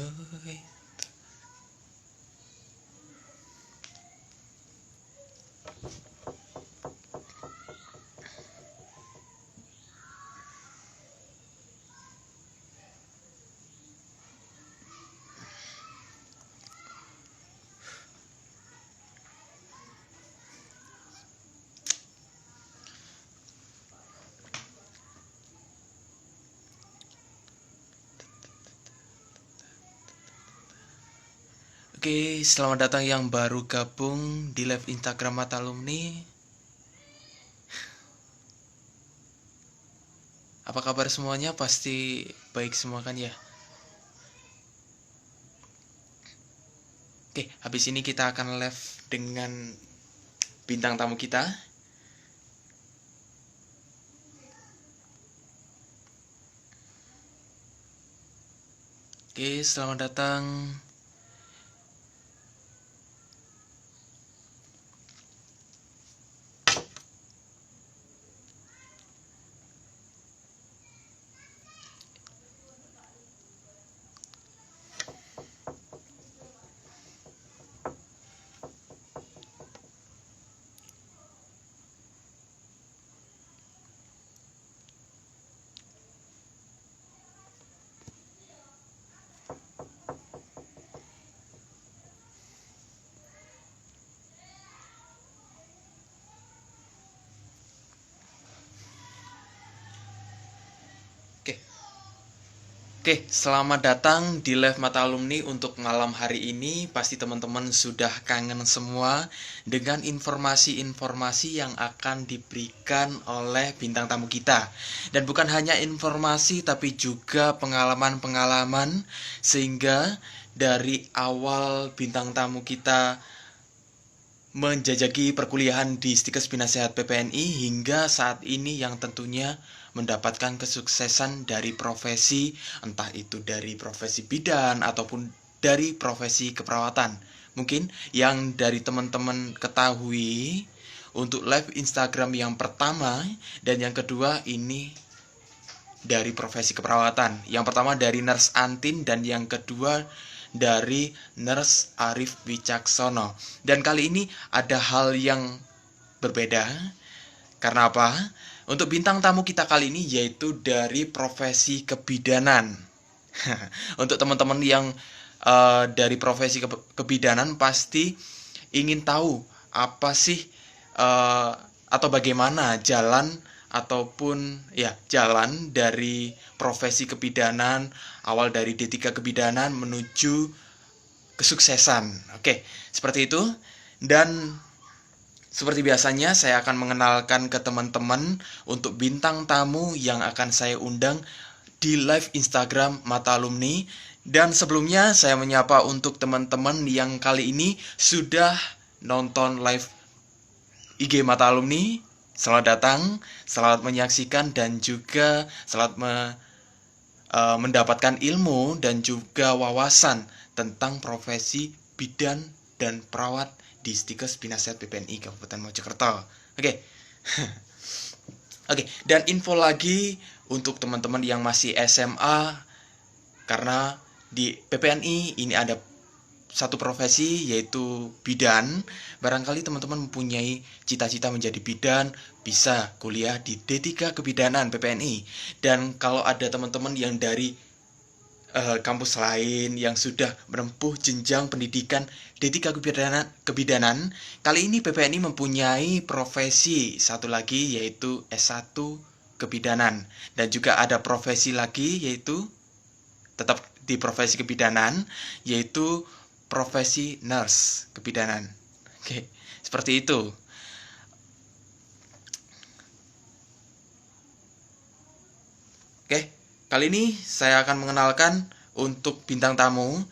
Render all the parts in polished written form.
Oi. Oke, selamat datang yang baru gabung di live Instagram Mata Alumni. Apa kabar semuanya? Pasti baik semua kan ya? Oke, habis ini kita akan live dengan bintang tamu kita. Oke, selamat datang. Oke, selamat datang di live Mata Alumni untuk malam hari ini. Pasti teman-teman sudah kangen semua dengan informasi-informasi yang akan diberikan oleh bintang tamu kita. Dan bukan hanya informasi tapi juga pengalaman-pengalaman, sehingga dari awal bintang tamu kita menjajaki perkuliahan di Stikes Binasehat PPNI hingga saat ini yang tentunya mendapatkan kesuksesan dari profesi, entah itu dari profesi bidan ataupun dari profesi keperawatan. Mungkin yang dari teman-teman ketahui, untuk live Instagram yang pertama dan yang kedua ini dari profesi keperawatan. Yang pertama dari Nurse Antin dan yang kedua dari Nurse Arif Wicaksono. Dan kali ini ada hal yang berbeda. Karena apa? Untuk bintang tamu kita kali ini yaitu dari profesi kebidanan. Untuk teman-teman yang dari profesi kebidanan pasti ingin tahu apa sih atau bagaimana jalan ataupun ya jalan dari profesi kebidanan, awal dari D3 kebidanan menuju kesuksesan. Oke, seperti itu. Dan seperti biasanya saya akan mengenalkan ke teman-teman untuk bintang tamu yang akan saya undang di live Instagram Mata Alumni. Dan sebelumnya saya menyapa untuk teman-teman yang kali ini sudah nonton live IG Mata Alumni. Selamat datang, selamat menyaksikan dan juga selamat mendapatkan ilmu dan juga wawasan tentang profesi bidan dan perawat di Stikes Binasehat PPNI Kabupaten Mojokerto. Oke. Oke, dan info lagi untuk teman-teman yang masih SMA, karena di PPNI ini ada satu profesi yaitu bidan. Barangkali teman-teman mempunyai cita-cita menjadi bidan, bisa kuliah di D3 Kebidanan PPNI. Dan kalau ada teman-teman yang dari kampus lain yang sudah menempuh jenjang pendidikan D3 Kebidanan, kali ini PPNI mempunyai profesi satu lagi yaitu S1 Kebidanan. Dan juga ada profesi lagi yaitu tetap di profesi kebidanan yaitu profesi nurse kebidanan. Oke, seperti itu. Oke, kali ini saya akan mengenalkan untuk bintang tamu.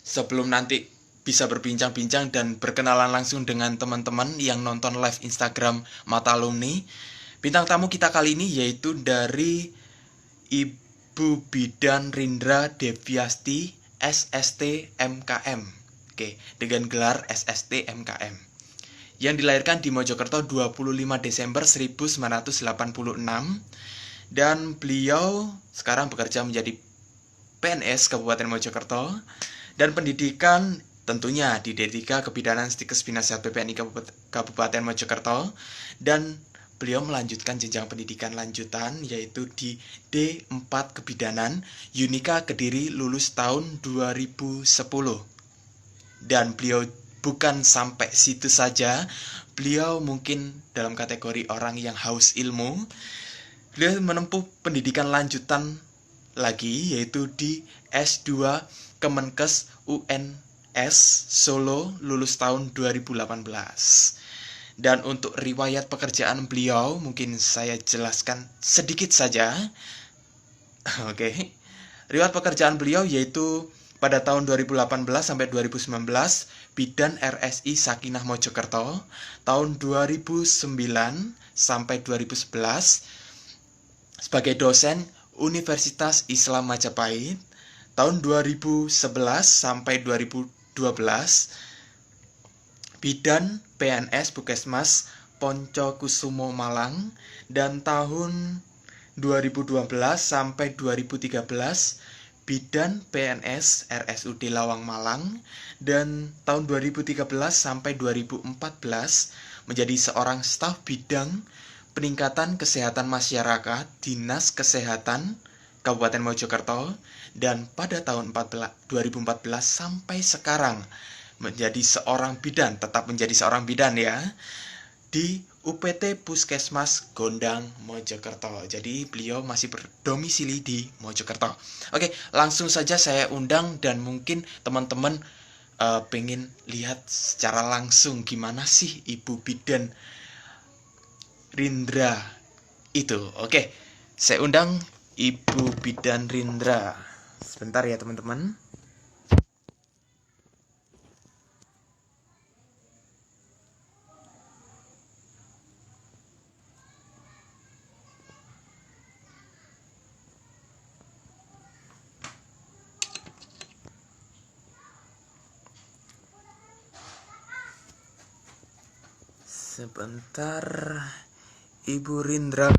Sebelum nanti bisa berbincang-bincang dan berkenalan langsung dengan teman-teman yang nonton live Instagram Mata Alumni, bintang tamu kita kali ini yaitu dari Ibu Bidan Rindra Deviasti SST MKM. Oke, dengan gelar SST MKM. Yang dilahirkan di Mojokerto 25 Desember 1986 dan beliau sekarang bekerja menjadi PNS Kabupaten Mojokerto, dan pendidikan tentunya di D3 Kebidanan Stikes Binasehat PPNI Kabupaten Mojokerto, dan beliau melanjutkan jenjang pendidikan lanjutan yaitu di D4 Kebidanan Unika Kediri, lulus tahun 2010. Dan beliau bukan sampai situ saja, beliau mungkin dalam kategori orang yang haus ilmu. Beliau menempuh pendidikan lanjutan lagi yaitu di S2 Kemenkes UNS Solo, lulus tahun 2018. Dan untuk riwayat pekerjaan beliau mungkin saya jelaskan sedikit saja. Oke. Riwayat pekerjaan beliau yaitu pada tahun 2018 sampai 2019 Bidan RSI Sakinah Mojokerto, tahun 2009 sampai 2011 sebagai dosen Universitas Islam Majapahit, tahun 2011 sampai 2012 Bidan PNS Puskesmas Poncokusumo Malang, dan tahun 2012 sampai 2013 Bidan PNS RSUD Lawang Malang, dan tahun 2013 sampai 2014 menjadi seorang staf bidang peningkatan kesehatan masyarakat Dinas Kesehatan Kabupaten Mojokerto, dan pada tahun 2014 sampai sekarang menjadi seorang bidan, tetap menjadi seorang bidan ya, di UPT Puskesmas Gondang Mojokerto. Jadi beliau masih berdomisili di Mojokerto. Oke, langsung saja saya undang, dan mungkin teman-teman pengen lihat secara langsung gimana sih Ibu Bidan Rindra itu. Oke, saya undang Ibu Bidan Rindra. Sebentar ya teman-teman. Sebentar, Ibu Rindra.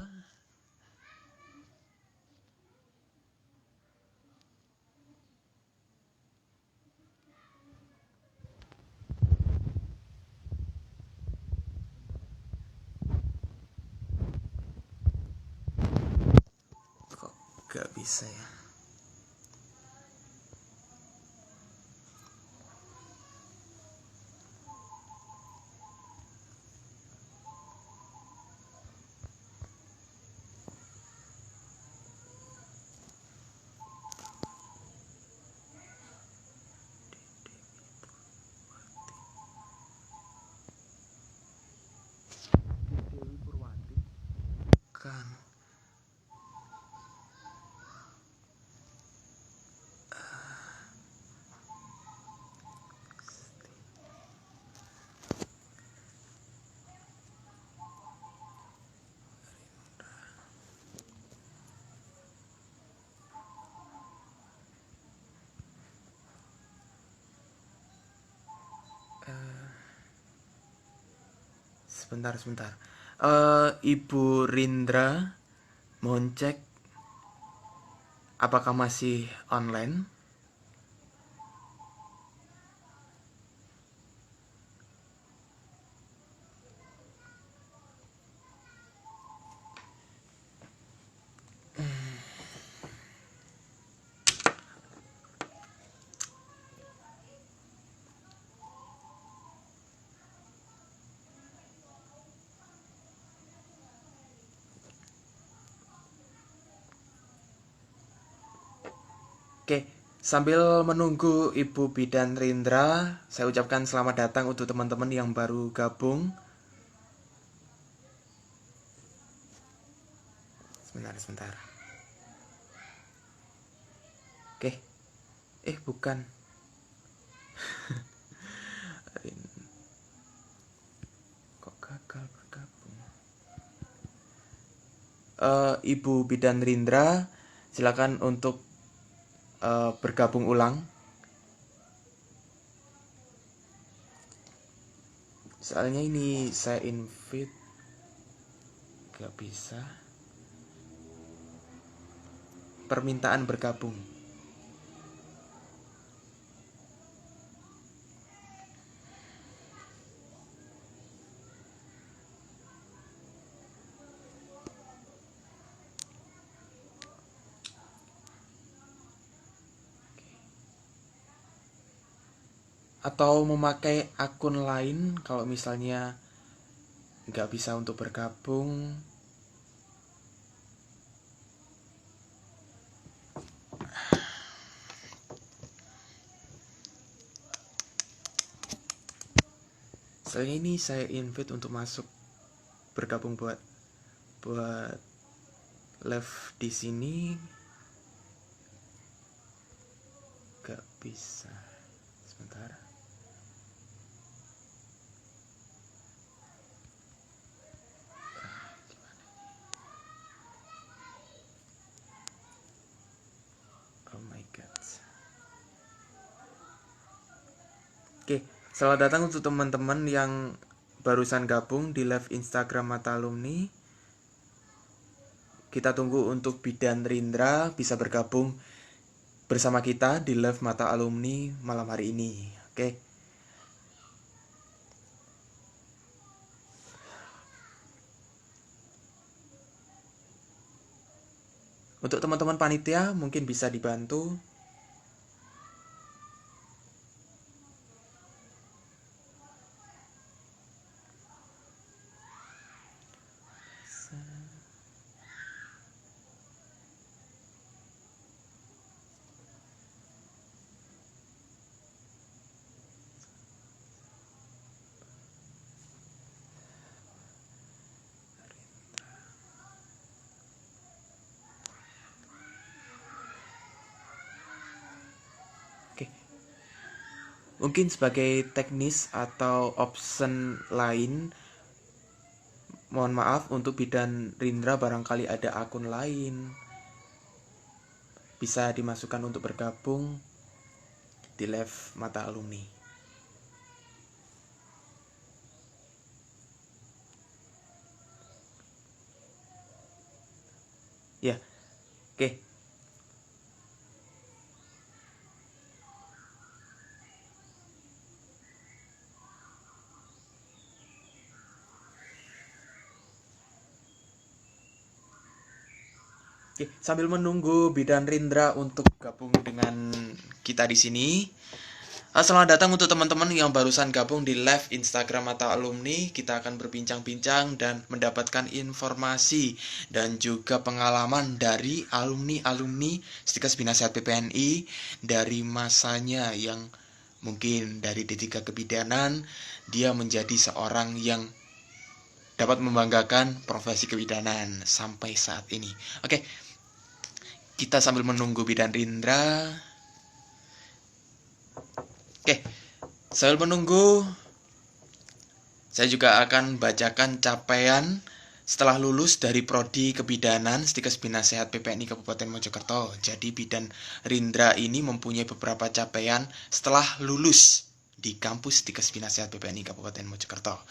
Kok gak bisa ya? Dewi Purwanti kan. Sebentar. Ibu Rindra, mohon cek apakah masih online? Oke, sambil menunggu Ibu Bidan Rindra, saya ucapkan selamat datang untuk teman-teman yang baru gabung. Sebentar. Oke. Bukan. Kok gagal bergabung? Ibu Bidan Rindra, silakan untuk bergabung ulang. Soalnya ini saya invite gak bisa. Permintaan bergabung. atau memakai akun lain kalau misalnya nggak bisa untuk bergabung. Selain ini saya invite untuk masuk bergabung buat live di sini. Gak bisa. Sebentar. Oh my god. Oke, selamat datang untuk teman-teman yang barusan gabung di live Instagram Mata Alumni. Kita tunggu untuk Bidan Rindra bisa bergabung bersama kita di live Mata Alumni malam hari ini. Oke. Untuk teman-teman panitia mungkin bisa dibantu. Mungkin sebagai teknis atau option lain, mohon maaf untuk Bidan Rindra barangkali ada akun lain, bisa dimasukkan untuk bergabung di live Mata Alumni. Ya, oke. Oke, sambil menunggu Bidan Rindra untuk gabung dengan kita di sini, selamat datang untuk teman-teman yang barusan gabung di live Instagram Mata Alumni. Kita akan berbincang-bincang dan mendapatkan informasi dan juga pengalaman dari alumni-alumni Stikes Binasehat PPNI dari masanya yang mungkin dari D3 Kebidanan, dia menjadi seorang yang dapat membanggakan profesi kebidanan sampai saat ini. Oke, kita sambil menunggu Bidan Rindra. Oke, sambil menunggu, saya juga akan bacakan capaian setelah lulus dari Prodi Kebidanan Stikes Binasehat PPNI Kabupaten Mojokerto. Jadi Bidan Rindra ini mempunyai beberapa capaian setelah lulus di kampus Stikes Binasehat PPNI Kabupaten Mojokerto.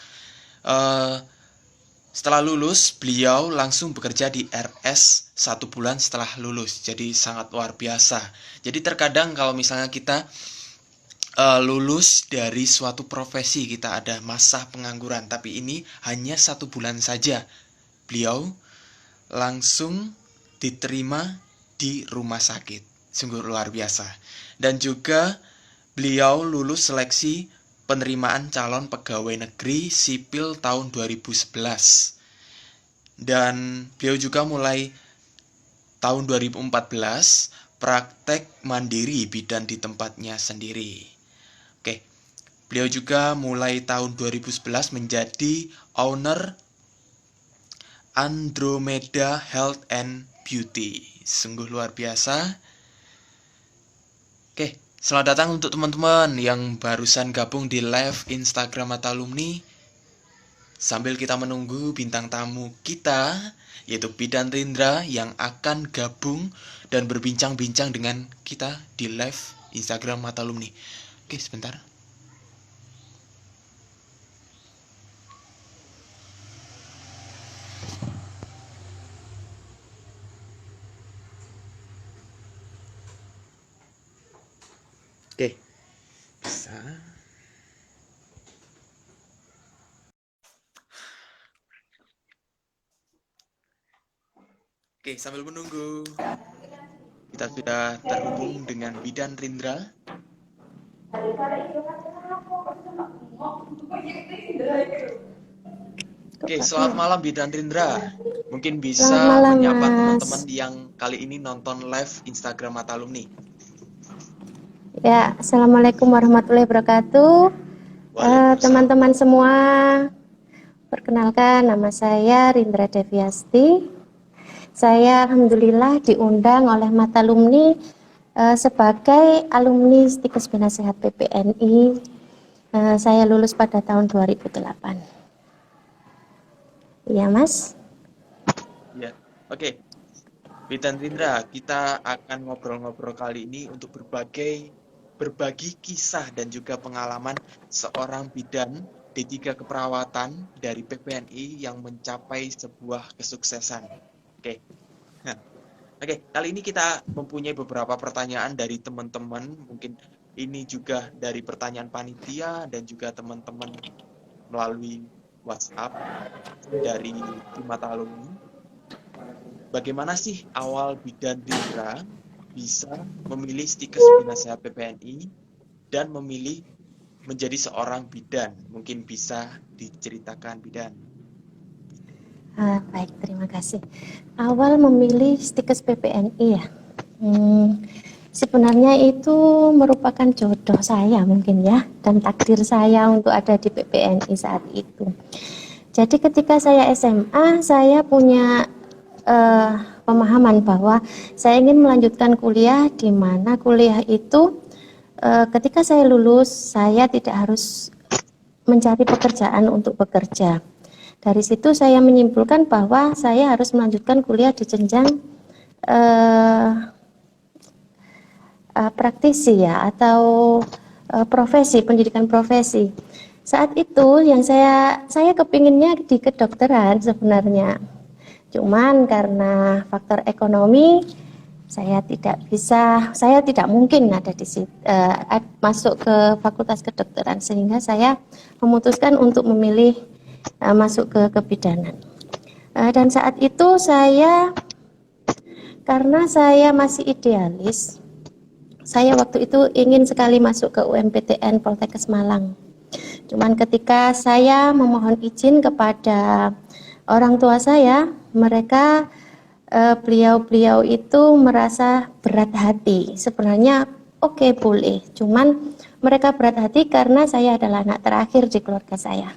Setelah lulus, beliau langsung bekerja di RS 1 bulan setelah lulus. Jadi sangat luar biasa. Jadi terkadang kalau misalnya kita lulus dari suatu profesi, kita ada masa pengangguran, tapi ini hanya 1 bulan saja. Beliau langsung diterima di rumah sakit. Sungguh luar biasa. Dan juga beliau lulus seleksi penerimaan calon pegawai negeri sipil tahun 2011. Dan beliau juga mulai tahun 2014 praktek mandiri bidan di tempatnya sendiri. Oke, beliau juga mulai tahun 2011 menjadi owner Andromeda Health and Beauty. Sungguh luar biasa. Oke, selamat datang untuk teman-teman yang barusan gabung di live Instagram Mata Alumni. Sambil kita menunggu bintang tamu kita, yaitu Bidan Rindra yang akan gabung dan berbincang-bincang dengan kita di live Instagram Mata Alumni. Oke, sebentar. Oke, bisa. Oke, sambil menunggu, kita sudah terhubung dengan Bidan Rindra. Oke, selamat malam Bidan Rindra. Mungkin Selamat bisa malam, menyapa teman-teman Mas. yang kali ini nonton live Instagram Mata Alumni. Ya, Assalamualaikum warahmatullahi wabarakatuh. Waalaikumsalam. Teman-teman semua, perkenalkan nama saya Rindra Deviasti. Saya alhamdulillah diundang oleh Mata Alumni sebagai alumni Stikes Penasehat PPNI. Saya lulus pada tahun 2008. Iya, Mas. Ya, oke. Bidan Rindra, kita akan ngobrol-ngobrol kali ini untuk berbagi kisah dan juga pengalaman seorang bidan D3 keperawatan dari PPNI yang mencapai sebuah kesuksesan. Oke. Nah, oke, kali ini kita mempunyai beberapa pertanyaan dari teman-teman. Mungkin ini juga dari pertanyaan panitia dan juga teman-teman melalui WhatsApp dari Mata Alumni. Bagaimana sih awal Bidan Rindra bisa memilih Stikes Penasehat PPNI dan memilih menjadi seorang bidan? Mungkin bisa diceritakan, Bidan. Baik, terima kasih. Awal memilih Stikes PPNI ya. Sebenarnya itu merupakan jodoh saya mungkin ya, dan takdir saya untuk ada di PPNI saat itu. Jadi ketika saya SMA, saya punya pemahaman bahwa saya ingin melanjutkan kuliah, di mana kuliah itu ketika saya lulus, saya tidak harus mencari pekerjaan untuk bekerja. Dari situ saya menyimpulkan bahwa saya harus melanjutkan kuliah di jenjang praktisi ya, atau profesi, pendidikan profesi. Saat itu yang saya kepinginnya di kedokteran sebenarnya. Cuman karena faktor ekonomi saya tidak mungkin ada di situ, masuk ke fakultas kedokteran, sehingga saya memutuskan untuk memilih masuk ke kebidanan. Dan saat itu karena saya masih idealis, saya waktu itu ingin sekali masuk ke UMPTN Poltekkes Malang. Cuman ketika saya memohon izin kepada orang tua saya, mereka beliau-beliau itu merasa berat hati. Sebenarnya oke, boleh, cuman mereka berat hati karena saya adalah anak terakhir di keluarga saya.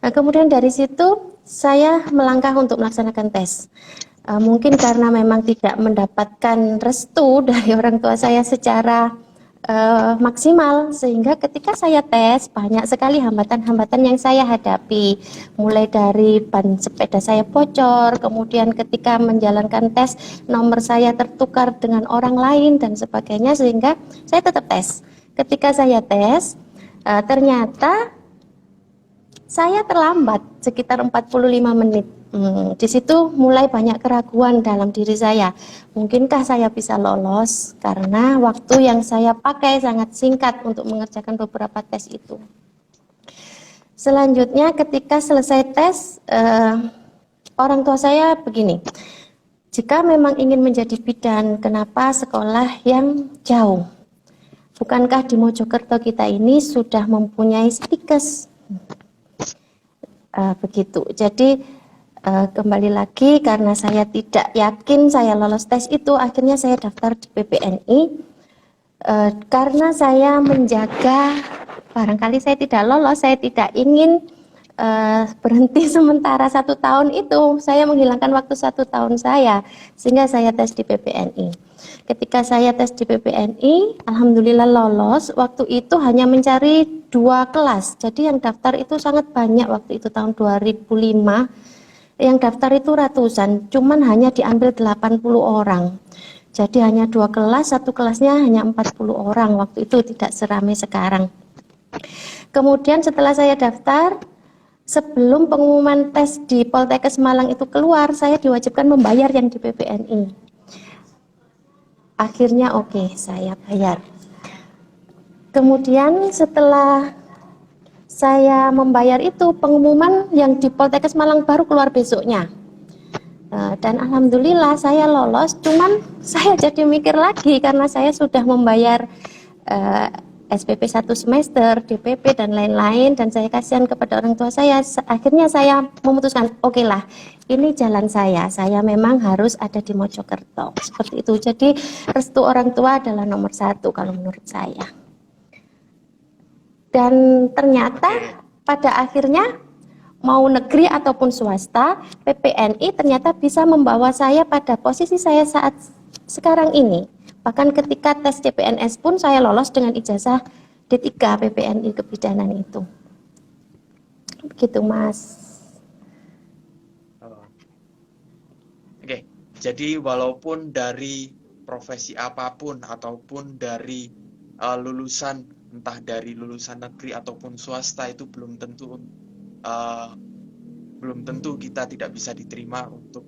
Nah, kemudian dari situ saya melangkah untuk melaksanakan tes. Mungkin karena memang tidak mendapatkan restu dari orang tua saya secara maksimal, sehingga ketika saya tes banyak sekali hambatan-hambatan yang saya hadapi, mulai dari ban sepeda saya bocor, kemudian ketika menjalankan tes nomor saya tertukar dengan orang lain dan sebagainya, sehingga saya tetap tes. Ketika saya tes ternyata saya terlambat sekitar 45 menit. Di situ mulai banyak keraguan dalam diri saya. Mungkinkah saya bisa lolos? Karena waktu yang saya pakai sangat singkat untuk mengerjakan beberapa tes itu. Selanjutnya ketika selesai tes, orang tua saya begini, jika memang ingin menjadi bidan, kenapa sekolah yang jauh? Bukankah di Mojokerto kita ini sudah mempunyai Stikes? Begitu. Jadi kembali lagi, karena saya tidak yakin saya lolos tes itu, akhirnya saya daftar di PPNI. Karena saya menjaga, barangkali saya tidak lolos, saya tidak ingin berhenti sementara 1 tahun itu, saya menghilangkan waktu 1 tahun saya, sehingga saya tes di PPNI. Ketika saya tes di PPNI, alhamdulillah lolos. Waktu itu hanya mencari 2 kelas, jadi yang daftar itu sangat banyak. Waktu itu tahun 2005, yang daftar itu ratusan, cuman hanya diambil 80 orang. Jadi hanya 2 kelas, 1 kelasnya hanya 40 orang. Waktu itu tidak seramai sekarang. Kemudian setelah saya daftar, sebelum pengumuman tes di Poltekkes Malang itu keluar, saya diwajibkan membayar yang di PPNI. Akhirnya oke, saya bayar. Kemudian setelah saya membayar itu, pengumuman yang di Poltekkes Malang baru keluar besoknya. Dan alhamdulillah saya lolos, cuman saya jadi mikir lagi karena saya sudah membayar SPP 1 semester, DPP dan lain-lain, dan saya kasihan kepada orang tua saya. Akhirnya saya memutuskan, oke lah, ini jalan saya memang harus ada di Mojokerto, seperti itu. Jadi restu orang tua adalah nomor 1 kalau menurut saya. Dan ternyata pada akhirnya mau negeri ataupun swasta, PPNI ternyata bisa membawa saya pada posisi saya saat sekarang ini. Bahkan ketika tes CPNS pun saya lolos dengan ijazah D3 PPNI kebidanan itu. Begitu, Mas. Oke, jadi walaupun dari profesi apapun ataupun dari lulusan, entah dari lulusan negeri ataupun swasta, itu belum tentu kita tidak bisa diterima untuk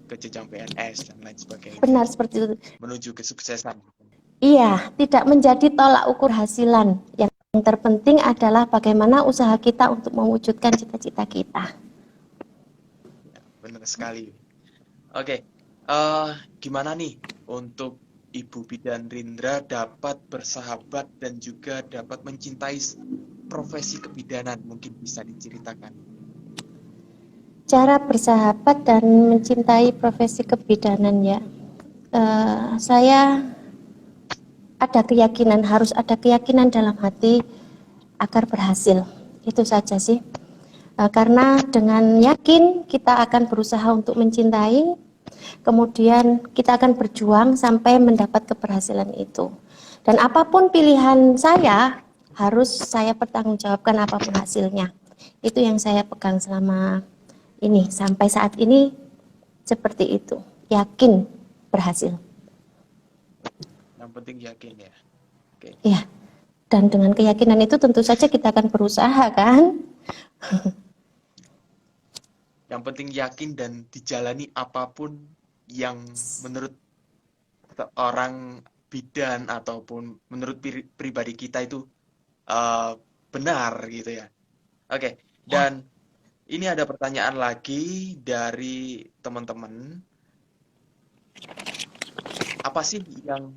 ke jenjang PNS dan lain sebagainya. Benar seperti itu. Menuju kesuksesan. Iya, tidak menjadi tolak ukur hasilan. Yang terpenting adalah bagaimana usaha kita untuk mewujudkan cita-cita kita. Ya, benar sekali. Oke, gimana nih untuk Ibu Bidan Rindra dapat bersahabat dan juga dapat mencintai profesi kebidanan? Mungkin bisa diceritakan. Cara bersahabat dan mencintai profesi kebidanan ya. Saya harus ada keyakinan dalam hati agar berhasil. Itu saja sih. Karena dengan yakin kita akan berusaha untuk mencintai, kemudian kita akan berjuang sampai mendapat keberhasilan itu. Dan apapun pilihan saya, harus saya pertanggungjawabkan apapun hasilnya. Itu yang saya pegang selama ini, sampai saat ini seperti itu. Yakin berhasil. Yang penting yakin ya. Oke. Ya, dan dengan keyakinan itu tentu saja kita akan berusaha kan. Yang penting yakin dan dijalani apapun yang menurut orang bidan ataupun menurut pribadi kita itu benar gitu ya. Oke, dan ini ada pertanyaan lagi dari teman-teman. Apa sih yang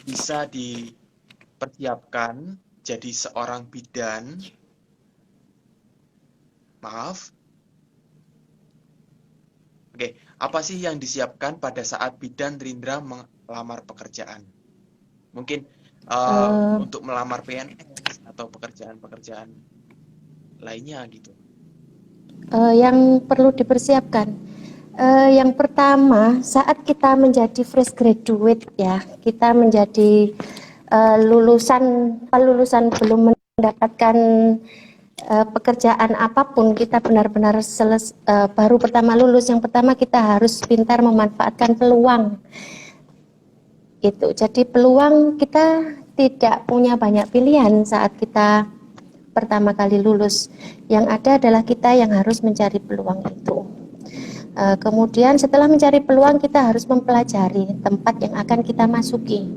bisa dipersiapkan jadi seorang bidan? Maaf. Oke, apa sih yang disiapkan pada saat Bidan Rindra melamar pekerjaan? Mungkin untuk melamar PNS atau pekerjaan-pekerjaan lainnya gitu. Yang perlu dipersiapkan, yang pertama saat kita menjadi fresh graduate ya, kita menjadi lulusan belum mendapatkan pekerjaan apapun, kita benar-benar baru pertama lulus, yang pertama kita harus pintar memanfaatkan peluang itu. Jadi peluang, kita tidak punya banyak pilihan saat kita pertama kali lulus. Yang ada adalah kita yang harus mencari peluang itu. Kemudian setelah mencari peluang, kita harus mempelajari tempat yang akan kita masuki.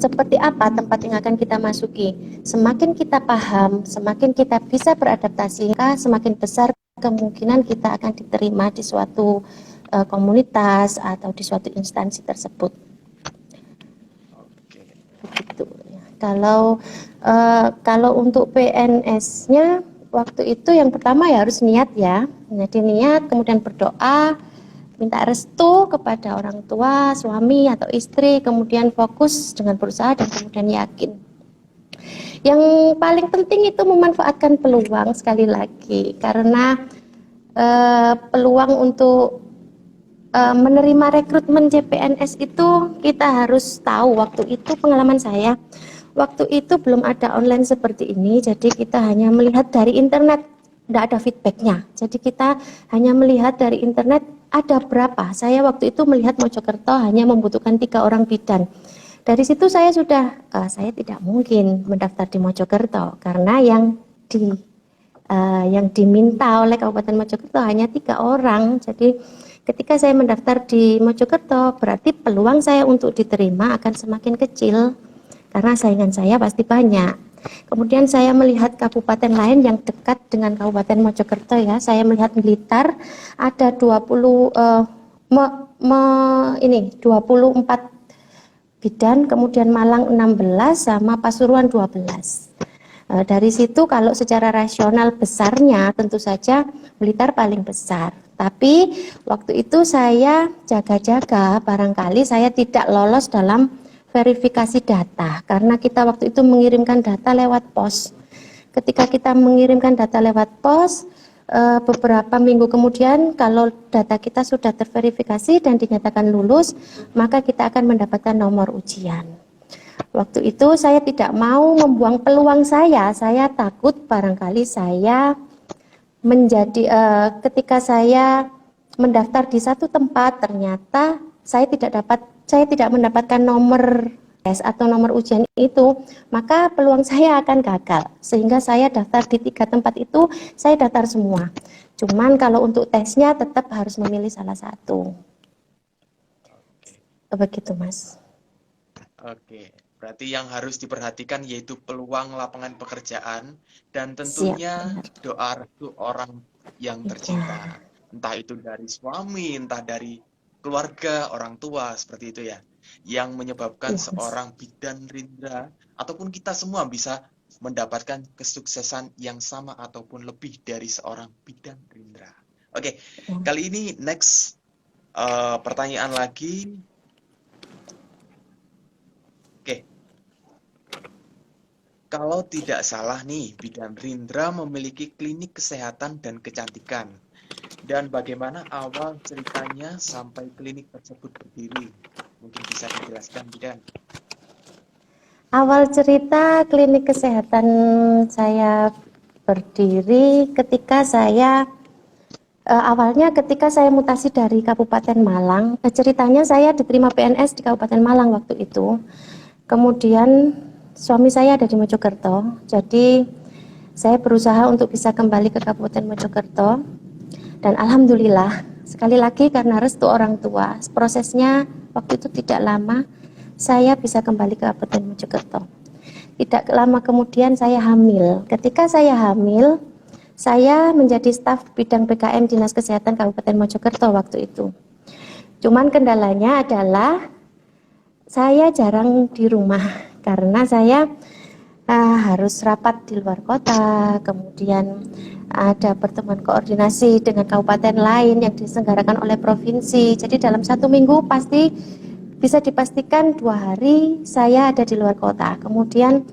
Seperti apa tempat yang akan kita masuki? Semakin kita paham, semakin kita bisa beradaptasi, semakin besar kemungkinan kita akan diterima di suatu komunitas atau di suatu instansi tersebut. Begitu. Kalau untuk PNS-nya waktu itu yang pertama ya harus niat ya. Jadi niat, kemudian berdoa, minta restu kepada orang tua, suami atau istri, kemudian fokus dengan berusaha dan kemudian yakin. Yang paling penting itu memanfaatkan peluang sekali lagi, karena peluang untuk menerima rekrutmen CPNS itu kita harus tahu. Waktu itu pengalaman saya, waktu itu belum ada online seperti ini, jadi kita hanya melihat dari internet, tidak ada feedbacknya. Jadi kita hanya melihat dari internet ada berapa. Saya waktu itu melihat Mojokerto hanya membutuhkan 3 orang bidan. Dari situ saya sudah, saya tidak mungkin mendaftar di Mojokerto karena yang diminta oleh Kabupaten Mojokerto hanya 3 orang. Jadi ketika saya mendaftar di Mojokerto, berarti peluang saya untuk diterima akan semakin kecil karena saingan saya pasti banyak. Kemudian saya melihat kabupaten lain yang dekat dengan Kabupaten Mojokerto ya. Saya melihat Blitar ada 24 Bidan, kemudian Malang 16 sama Pasuruan 12. Dari situ kalau secara rasional besarnya tentu saja Blitar paling besar. Tapi waktu itu saya jaga-jaga, barangkali saya tidak lolos dalam verifikasi data karena kita waktu itu mengirimkan data lewat pos. Ketika kita mengirimkan data lewat pos, beberapa minggu kemudian kalau data kita sudah terverifikasi dan dinyatakan lulus, maka kita akan mendapatkan nomor ujian. Waktu itu saya tidak mau membuang peluang saya takut barangkali saya menjadi ketika saya mendaftar di satu tempat ternyata saya tidak mendapatkan nomor tes atau nomor ujian itu, maka peluang saya akan gagal. Sehingga saya daftar di 3 tempat itu, saya daftar semua. Cuman kalau untuk tesnya tetap harus memilih salah satu. Begitu, Mas. Oke, berarti yang harus diperhatikan yaitu peluang lapangan pekerjaan dan tentunya doa restu orang yang tercinta. Entah itu dari suami, entah dari keluarga, orang tua, seperti itu ya. Yang menyebabkan seorang bidan Rindra ataupun kita semua bisa mendapatkan kesuksesan yang sama ataupun lebih dari seorang bidan Rindra. Oke, kali ini next pertanyaan lagi. Oke, kalau tidak salah nih, bidan Rindra memiliki klinik kesehatan dan kecantikan. Dan bagaimana awal ceritanya sampai klinik tersebut berdiri? Mungkin bisa dijelaskan, bidan. Awal cerita klinik kesehatan saya berdiri ketika saya awalnya ketika saya mutasi dari Kabupaten Malang. Ceritanya saya diterima PNS di Kabupaten Malang waktu itu. Kemudian suami saya ada di Mojokerto, jadi saya berusaha untuk bisa kembali ke Kabupaten Mojokerto. Dan alhamdulillah, sekali lagi karena restu orang tua, prosesnya waktu itu tidak lama, saya bisa kembali ke Kabupaten Mojokerto. Tidak lama kemudian saya hamil. Ketika saya hamil, saya menjadi staf bidang PKM Dinas Kesehatan Kabupaten Mojokerto waktu itu. Cuman kendalanya adalah saya jarang di rumah karena saya harus rapat di luar kota, kemudian ada pertemuan koordinasi dengan kabupaten lain yang diselenggarakan oleh provinsi. Jadi dalam 1 minggu pasti bisa dipastikan 2 hari saya ada di luar kota. Kemudian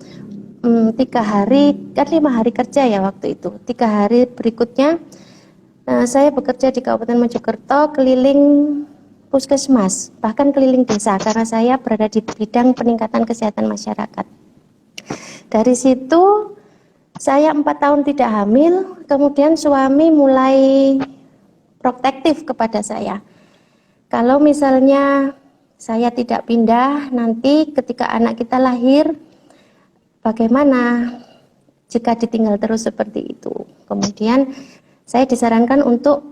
3 hari, kan 5 hari kerja ya waktu itu. 3 hari berikutnya saya bekerja di Kabupaten Mojokerto keliling puskesmas, bahkan keliling desa karena saya berada di bidang peningkatan kesehatan masyarakat. Dari situ saya 4 tahun tidak hamil, kemudian suami mulai protektif kepada saya. Kalau misalnya saya tidak pindah, nanti ketika anak kita lahir, bagaimana jika ditinggal terus seperti itu? Kemudian saya disarankan untuk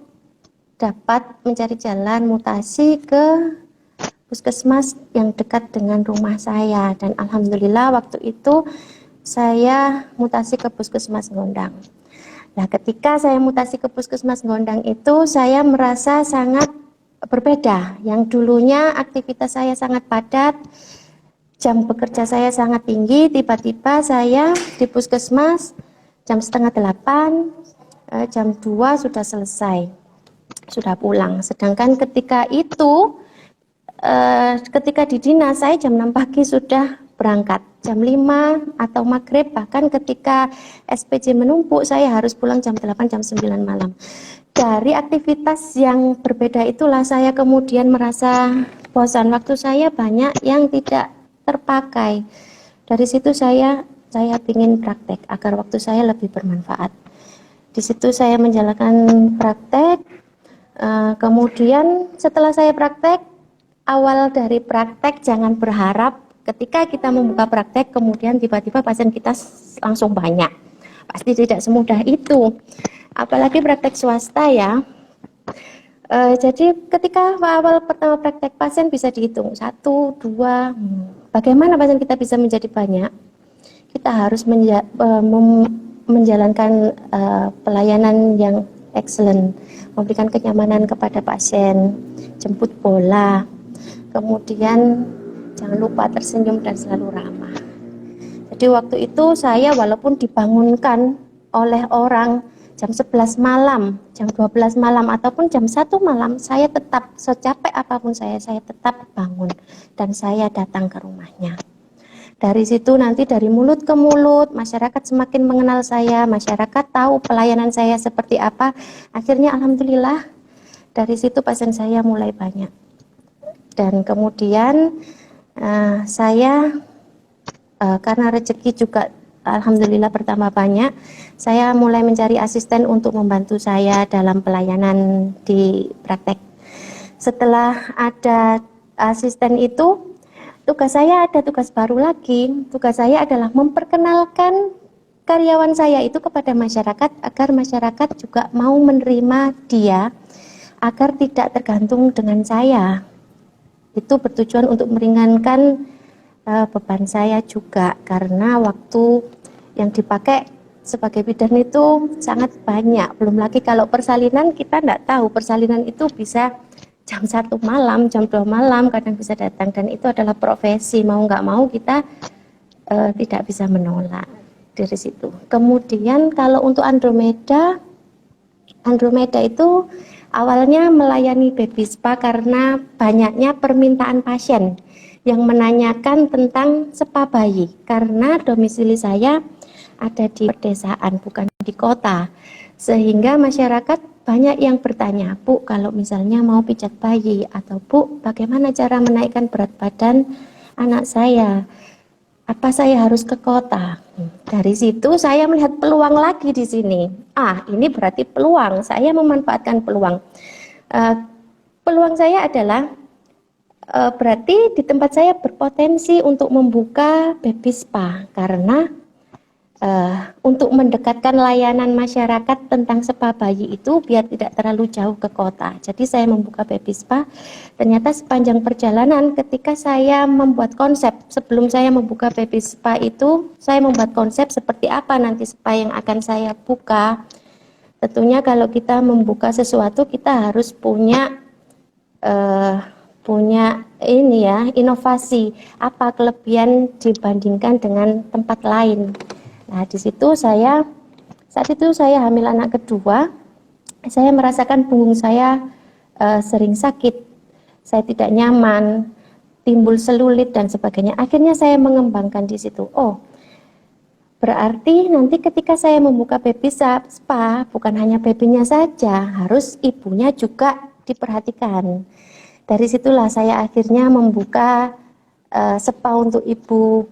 dapat mencari jalan mutasi ke puskesmas yang dekat dengan rumah saya. Dan alhamdulillah waktu itu saya mutasi ke Puskesmas Gondang. Nah, ketika saya mutasi ke Puskesmas Gondang itu, saya merasa sangat berbeda. Yang dulunya aktivitas saya sangat padat, jam bekerja saya sangat tinggi, tiba-tiba saya di Puskesmas jam 7:30, jam 2 sudah selesai, sudah pulang. Sedangkan ketika itu, ketika di dinas, saya jam 6 pagi sudah berangkat, jam 5 atau maghrib, bahkan ketika SPJ menumpuk saya harus pulang jam 8, jam 9 malam. Dari aktivitas yang berbeda itulah saya kemudian merasa bosan, waktu saya banyak yang tidak terpakai. Dari situ saya ingin praktek agar waktu saya lebih bermanfaat. Di situ saya menjalankan praktek, kemudian setelah saya praktek, awal dari praktek jangan berharap ketika kita membuka praktek kemudian tiba-tiba pasien kita langsung banyak. Pasti tidak semudah itu. Apalagi praktek swasta ya. Jadi ketika awal pertama praktek pasien bisa dihitung 1, 2. Bagaimana pasien kita bisa menjadi banyak? Kita harus menjalankan pelayanan yang excellent, memberikan kenyamanan kepada pasien, jemput bola, kemudian jangan lupa tersenyum dan selalu ramah. Jadi waktu itu saya walaupun dibangunkan oleh orang jam 11 malam, jam 12 malam, ataupun jam 1 malam, saya tetap, secapek apapun saya tetap bangun dan saya datang ke rumahnya. Dari situ nanti dari mulut ke mulut, masyarakat semakin mengenal saya, masyarakat tahu pelayanan saya seperti apa. Akhirnya alhamdulillah dari situ pasien saya mulai banyak. Dan kemudian saya karena rezeki juga alhamdulillah bertambah banyak, saya mulai mencari asisten untuk membantu saya dalam pelayanan di praktek. Setelah ada asisten itu, tugas saya ada tugas baru lagi. Tugas saya adalah memperkenalkan karyawan saya itu kepada masyarakat agar masyarakat juga mau menerima dia agar tidak tergantung dengan saya. Itu bertujuan untuk meringankan beban saya juga, karena waktu yang dipakai sebagai bidan itu sangat banyak. Belum lagi kalau persalinan, kita tidak tahu persalinan itu bisa jam 1 malam, jam 2 malam kadang bisa datang, dan itu adalah profesi, mau nggak mau kita tidak bisa menolak dari situ. Kemudian kalau untuk Andromeda itu awalnya melayani baby spa karena banyaknya permintaan pasien yang menanyakan tentang spa bayi, karena domisili saya ada di pedesaan bukan di kota, sehingga masyarakat banyak yang bertanya, Bu, kalau misalnya mau pijat bayi, atau Bu, bagaimana cara menaikkan berat badan anak saya, apa saya harus ke kota? Dari situ saya melihat peluang lagi di sini. Ini berarti peluang, saya memanfaatkan peluang. Peluang saya adalah berarti di tempat saya berpotensi untuk membuka baby spa, karena untuk mendekatkan layanan masyarakat tentang spa bayi itu biar tidak terlalu jauh ke kota. Jadi saya membuka baby spa. Ternyata sepanjang perjalanan ketika saya membuat konsep, sebelum saya membuka baby spa itu, saya membuat konsep seperti apa nanti spa yang akan saya buka. Tentunya kalau kita membuka sesuatu, kita harus punya inovasi, apa kelebihan dibandingkan dengan tempat lain. Nah, di situ saat itu saya hamil anak kedua, saya merasakan punggung saya sering sakit, saya tidak nyaman, timbul selulit dan sebagainya. Akhirnya saya mengembangkan di situ. Berarti nanti ketika saya membuka baby spa, bukan hanya babynya saja, harus ibunya juga diperhatikan. Dari situlah saya akhirnya membuka spa untuk ibu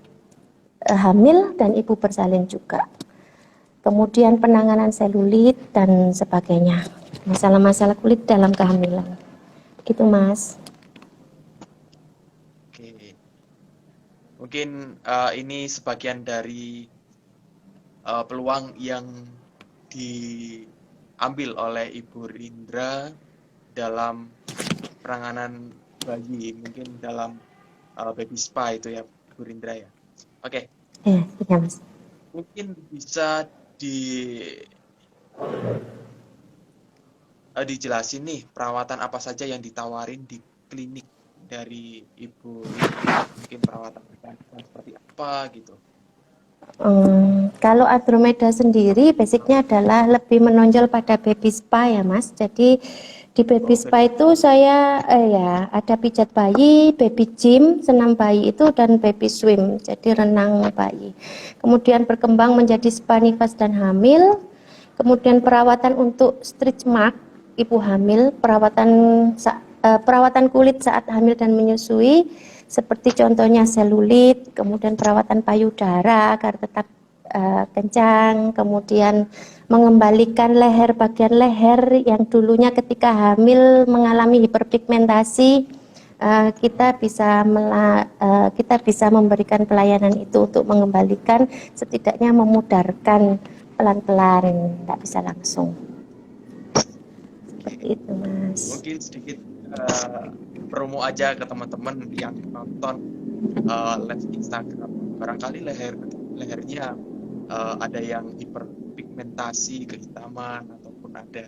hamil dan ibu bersalin juga. Kemudian penanganan selulit dan sebagainya. Masalah-masalah kulit dalam kehamilan. Gitu, Mas. Oke. Mungkin ini sebagian dari peluang yang diambil oleh Ibu Rindra dalam penanganan bayi, mungkin dalam baby spa itu ya, Bu Rindra ya. Oke. Iya, Mas. Mungkin bisa dijelasin nih perawatan apa saja yang ditawarin di klinik dari Ibu Rindra. Mungkin perawatan seperti apa gitu. Kalau Andromeda sendiri basicnya adalah lebih menonjol pada baby spa ya, Mas. Jadi di baby spa itu saya ada pijat bayi, baby gym, senam bayi itu, dan baby swim, jadi renang bayi. Kemudian berkembang menjadi spa nifas dan hamil. Kemudian perawatan untuk stretch mark ibu hamil, perawatan kulit saat hamil dan menyusui, seperti contohnya selulit, kemudian perawatan payudara agar tetap kencang, kemudian mengembalikan bagian leher yang dulunya ketika hamil mengalami hiperpigmentasi, kita bisa memberikan pelayanan itu untuk mengembalikan, setidaknya memudarkan pelan-pelan, tidak bisa langsung. Seperti itu, Mas. Mungkin sedikit promo aja ke teman-teman yang nonton live Instagram. Barangkali lehernya ada yang hiperpigmentasi, kehitaman, ataupun ada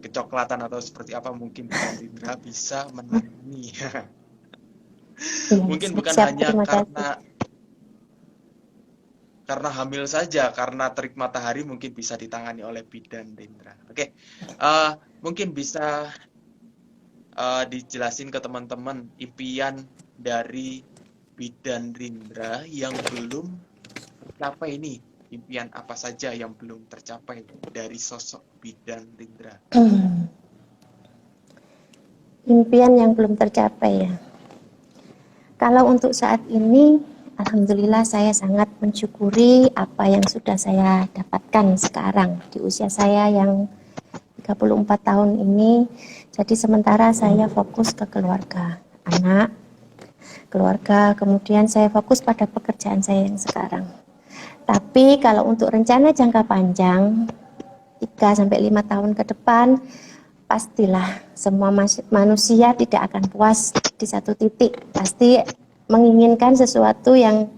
kecoklatan atau seperti apa, mungkin Rindra bisa menangani. Iya, Mungkin bukan siap-siap. hanya Terima kasih. karena hamil saja, karena terik matahari mungkin bisa ditangani oleh bidan Rindra. Oke, mungkin bisa dijelasin ke teman-teman impian dari bidan Rindra yang belum tercapai ini. Impian apa saja yang belum tercapai dari sosok bidan Rindra? Impian yang belum tercapai ya. Kalau untuk saat ini, alhamdulillah saya sangat mensyukuri apa yang sudah saya dapatkan sekarang di usia saya yang 34 tahun ini. Jadi sementara saya fokus ke keluarga, anak, keluarga, kemudian saya fokus pada pekerjaan saya yang sekarang. Tapi kalau untuk rencana jangka panjang, 3-5 tahun ke depan, pastilah semua manusia tidak akan puas di satu titik, pasti menginginkan sesuatu yang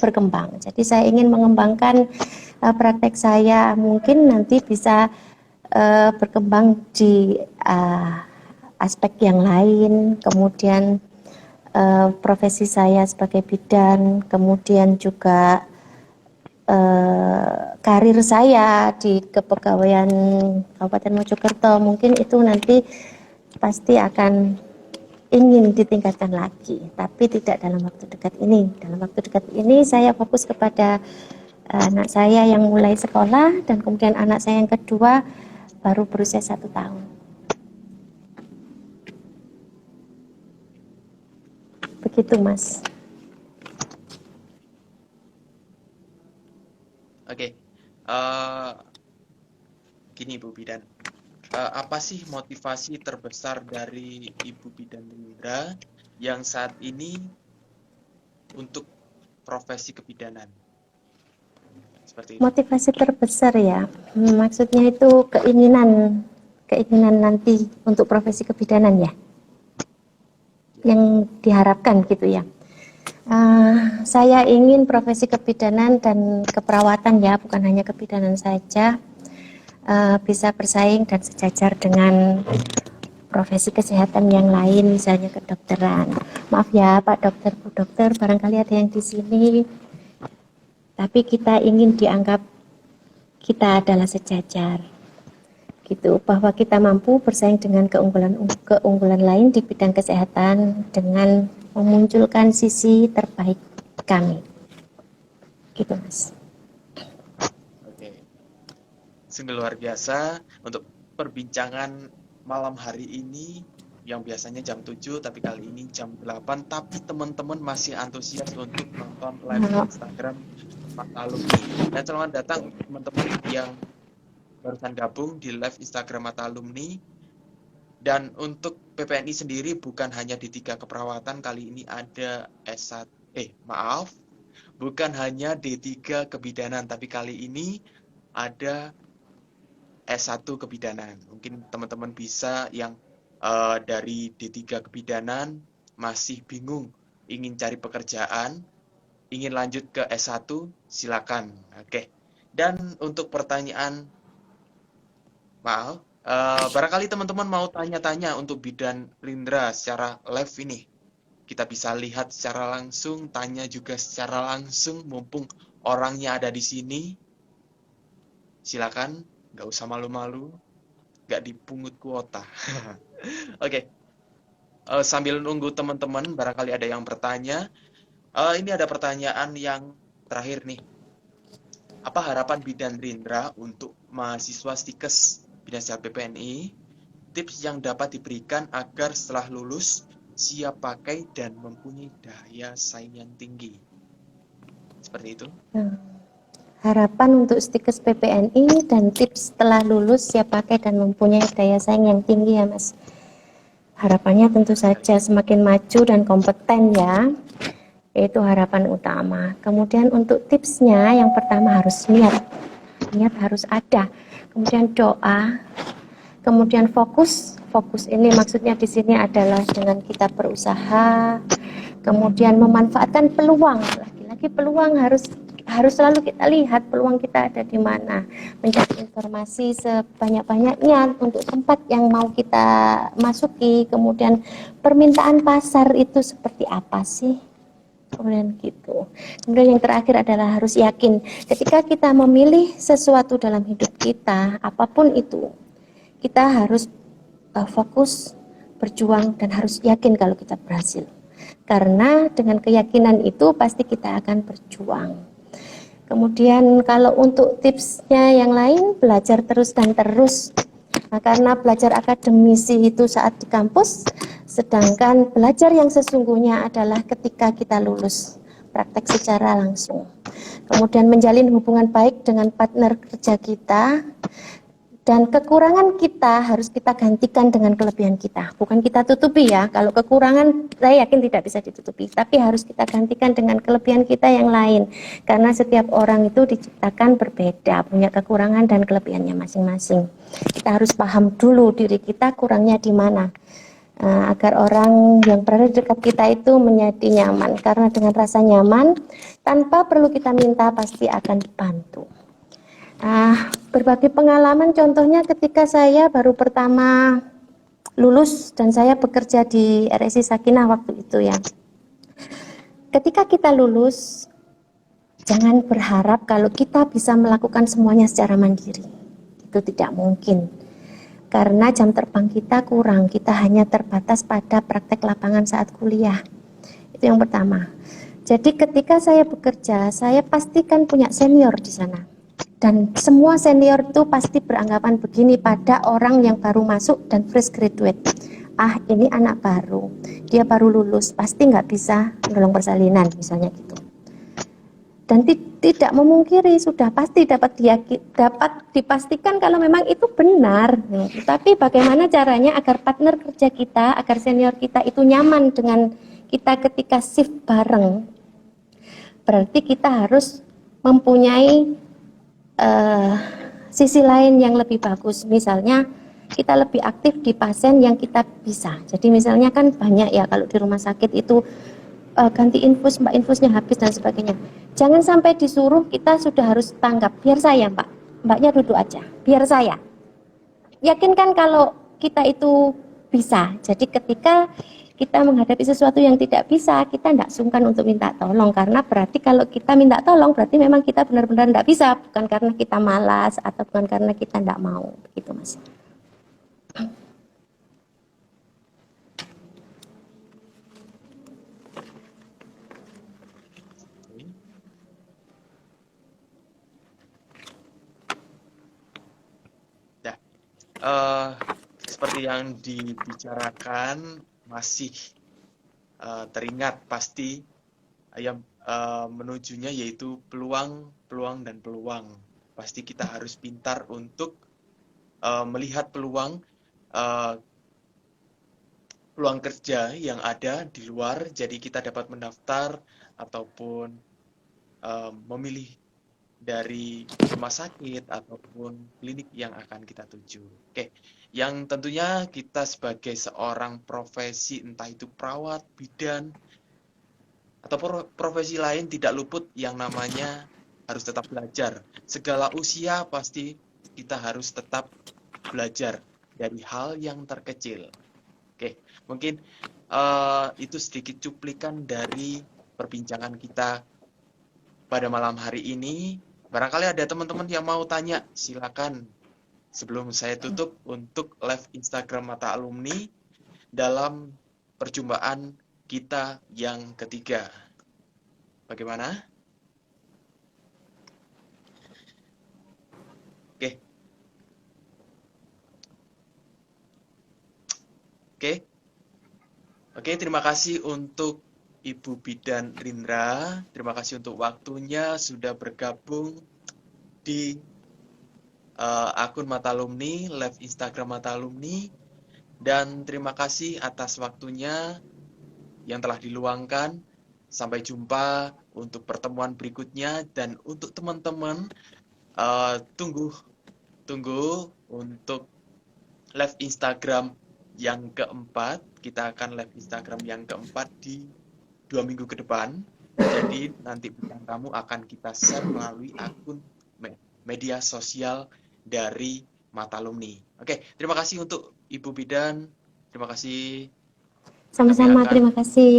berkembang. Jadi saya ingin mengembangkan praktek saya, mungkin nanti bisa berkembang di aspek yang lain, kemudian profesi saya sebagai bidan, kemudian juga karir saya di kepegawaian Kabupaten Mojokerto, mungkin itu nanti pasti akan ingin ditingkatkan lagi, tapi tidak dalam waktu dekat ini. Dalam waktu dekat ini saya fokus kepada anak saya yang mulai sekolah, dan kemudian anak saya yang kedua baru berusia 1 tahun. Begitu, Mas. Oke, gini Bu Bidan, apa sih motivasi terbesar dari Ibu Bidan Rindra yang saat ini untuk profesi kebidanan? Seperti itu. Motivasi terbesar ya, maksudnya itu keinginan nanti untuk profesi kebidanan ya, yang diharapkan gitu ya. Saya ingin profesi kebidanan dan keperawatan ya, bukan hanya kebidanan saja, bisa bersaing dan sejajar dengan profesi kesehatan yang lain, misalnya kedokteran. Maaf ya Pak Dokter, Bu Dokter, barangkali ada yang di sini, tapi kita ingin dianggap kita adalah sejajar, gitu, bahwa kita mampu bersaing dengan keunggulan lain di bidang kesehatan dengan memunculkan sisi terbaik kami, gitu Mas. Oke, sungguh luar biasa untuk perbincangan malam hari ini yang biasanya jam 7 tapi kali ini jam 8, tapi teman-teman masih antusias untuk nonton live Instagram Mata Alumni. Dan selamat datang teman-teman yang barusan gabung di live Instagram Mata Alumni. Dan untuk PPNI sendiri bukan hanya di 3 keperawatan, kali ini ada bukan hanya D3 kebidanan, tapi kali ini ada S1 kebidanan. Mungkin teman-teman bisa yang dari D3 kebidanan masih bingung, ingin cari pekerjaan, ingin lanjut ke S1, silakan. Oke. Dan untuk pertanyaan, barangkali teman-teman mau tanya-tanya untuk bidan Rindra secara live ini. Kita bisa lihat secara langsung, tanya juga secara langsung, mumpung orangnya ada di sini. Silakan, nggak usah malu-malu, nggak dipungut kuota. Oke. Sambil nunggu teman-teman, barangkali ada yang bertanya. Ini ada pertanyaan yang terakhir nih. Apa harapan bidan Rindra untuk mahasiswa stikes bidang sehat PPNI? Tips yang dapat diberikan agar setelah lulus siap pakai dan mempunyai daya saing yang tinggi. Seperti itu. Harapan untuk stikes PPNI dan tips setelah lulus siap pakai dan mempunyai daya saing yang tinggi ya Mas. Harapannya tentu saja semakin maju dan kompeten ya. Itu harapan utama. Kemudian untuk tipsnya, yang pertama harus niat harus ada. Kemudian doa, kemudian fokus ini maksudnya di sini adalah dengan kita berusaha, kemudian memanfaatkan peluang, lagi-lagi peluang harus harus selalu kita lihat peluang kita ada di mana, mencari informasi sebanyak-banyaknya untuk tempat yang mau kita masuki, kemudian permintaan pasar itu seperti apa sih, kemudian gitu. Kemudian yang terakhir adalah harus yakin ketika kita memilih sesuatu dalam hidup kita, apapun itu, kita harus fokus, berjuang, dan harus yakin kalau kita berhasil. Karena dengan keyakinan itu pasti kita akan berjuang. Kemudian kalau untuk tipsnya yang lain, belajar terus dan terus. Nah, karena belajar akademisi itu saat di kampus, sedangkan belajar yang sesungguhnya adalah ketika kita lulus, praktek secara langsung. Kemudian menjalin hubungan baik dengan partner kerja kita, dan kekurangan kita harus kita gantikan dengan kelebihan kita. Bukan kita tutupi ya, kalau kekurangan saya yakin tidak bisa ditutupi, tapi harus kita gantikan dengan kelebihan kita yang lain. Karena setiap orang itu diciptakan berbeda, punya kekurangan dan kelebihannya masing-masing. Kita harus paham dulu diri kita kurangnya di mana, agar orang yang berada di dekat kita itu menjadi nyaman. Karena dengan rasa nyaman, tanpa perlu kita minta pasti akan dibantu. Berbagi pengalaman, contohnya ketika saya baru pertama lulus dan saya bekerja di RSI Sakinah waktu itu ya. Ketika kita lulus, jangan berharap kalau kita bisa melakukan semuanya secara mandiri. Itu tidak mungkin. Karena jam terbang kita kurang, kita hanya terbatas pada praktek lapangan saat kuliah. Itu yang pertama. Jadi ketika saya bekerja, saya pastikan punya senior di sana. Dan semua senior itu pasti beranggapan begini pada orang yang baru masuk dan fresh graduate. Ini anak baru, dia baru lulus, pasti nggak bisa menolong persalinan, misalnya gitu. Dan tidak memungkiri, sudah pasti dapat dipastikan kalau memang itu benar. Tapi bagaimana caranya agar partner kerja kita, agar senior kita itu nyaman dengan kita ketika shift bareng? Berarti kita harus mempunyai sisi lain yang lebih bagus. Misalnya kita lebih aktif di pasien yang kita bisa. Jadi misalnya kan banyak ya kalau di rumah sakit itu ganti infus, mbak infusnya habis dan sebagainya. Jangan sampai disuruh kita sudah harus tanggap. Biar saya mbak, mbaknya duduk aja. Biar saya. Yakin kan kalau kita itu bisa. Jadi ketika kita menghadapi sesuatu yang tidak bisa, kita tidak sungkan untuk minta tolong. Karena berarti kalau kita minta tolong, berarti memang kita benar-benar tidak bisa. Bukan karena kita malas, atau bukan karena kita tidak mau. Begitu Mas. Seperti yang dibicarakan masih teringat pasti yang menujunya yaitu peluang, peluang dan peluang. Pasti kita harus pintar untuk melihat peluang peluang kerja yang ada di luar, jadi kita dapat mendaftar ataupun memilih dari rumah sakit ataupun klinik yang akan kita tuju. Oke, yang tentunya kita sebagai seorang profesi, entah itu perawat, bidan, atau profesi lain tidak luput yang namanya harus tetap belajar. Segala usia pasti kita harus tetap belajar dari hal yang terkecil. Oke, mungkin itu sedikit cuplikan dari perbincangan kita pada malam hari ini. Barangkali ada teman-teman yang mau tanya, silakan sebelum saya tutup untuk live Instagram Mata Alumni dalam perjumpaan kita yang ketiga. Bagaimana? Oke. Oke, terima kasih untuk Ibu Bidan Rindra, terima kasih untuk waktunya sudah bergabung di akun Mata Alumni, live Instagram Mata Alumni, dan terima kasih atas waktunya yang telah diluangkan. Sampai jumpa untuk pertemuan berikutnya, dan untuk teman-teman tunggu untuk live Instagram yang keempat. Kita akan live Instagram yang keempat di 2 minggu ke depan. Jadi nanti bintang tamu akan kita share melalui akun media sosial dari Matalumni. Oke, terima kasih untuk Ibu Bidan. Terima kasih. Kami Sama-sama, akan terima kasih.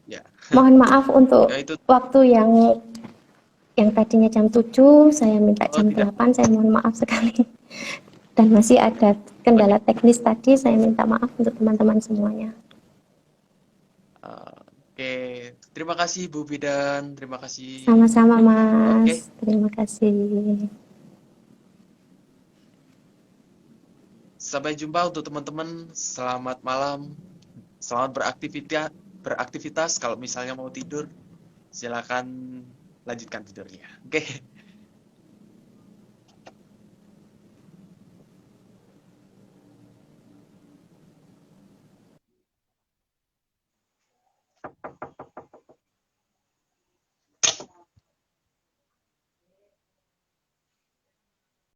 ya, Mohon maaf untuk ya itu. waktu yang tadinya jam 7, saya minta Oh, jam tidak. 8, saya mohon maaf sekali. Dan masih ada kendala teknis tadi, saya minta maaf untuk teman-teman semuanya. Oke, terima kasih Bu Bidan, terima kasih. Sama-sama, Oke, Mas. Terima kasih. sampai jumpa untuk teman-teman. Selamat malam. Selamat beraktivitas. Kalau misalnya mau tidur, silakan lanjutkan tidurnya. Oke.